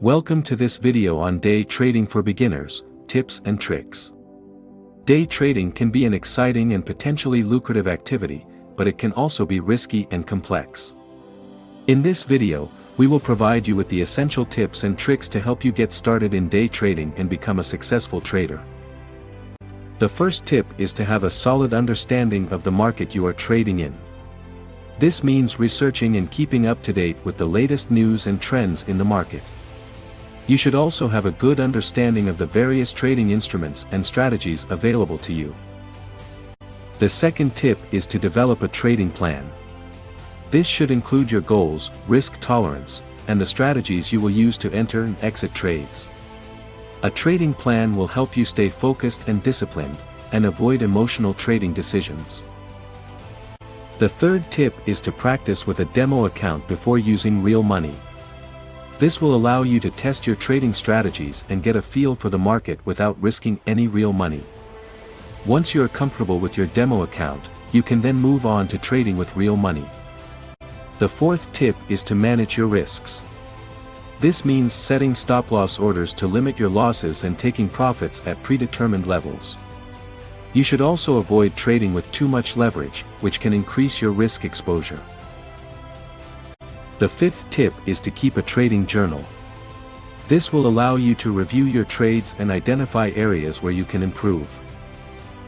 Welcome to this video on day trading for beginners, tips and tricks. Day trading can be an exciting and potentially lucrative activity, but it can also be risky and complex. In this video, we will provide you with the essential tips and tricks to help you get started in day trading and become a successful trader. The first tip is to have a solid understanding of the market you are trading in. This means researching and keeping up to date with the latest news and trends in the market. You should also have a good understanding of the various trading instruments and strategies available to you. The second tip is to develop a trading plan. This should include your goals, risk tolerance, and the strategies you will use to enter and exit trades. A trading plan will help you stay focused and disciplined, and avoid emotional trading decisions. The third tip is to practice with a demo account before using real money. This will allow you to test your trading strategies and get a feel for the market without risking any real money. Once you are comfortable with your demo account, you can then move on to trading with real money. The fourth tip is to manage your risks. This means setting stop-loss orders to limit your losses and taking profits at predetermined levels. You should also avoid trading with too much leverage, which can increase your risk exposure. The fifth tip is to keep a trading journal. This will allow you to review your trades and identify areas where you can improve.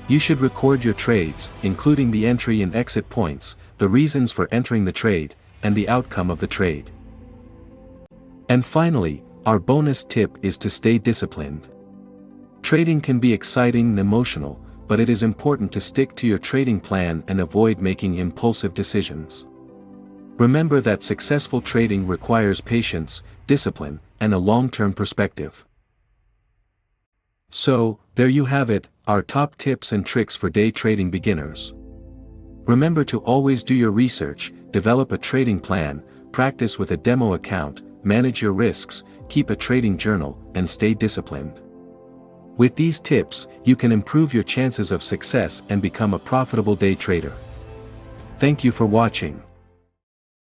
You should record your trades, including the entry and exit points, the reasons for entering the trade, and the outcome of the trade. And finally, our bonus tip is to stay disciplined. Trading can be exciting and emotional, but it is important to stick to your trading plan and avoid making impulsive decisions. Remember that successful trading requires patience, discipline, and a long-term perspective. So, there you have it, our top tips and tricks for day trading beginners. Remember to always do your research, develop a trading plan, practice with a demo account, manage your risks, keep a trading journal, and stay disciplined. With these tips, you can improve your chances of success and become a profitable day trader. Thank you for watching.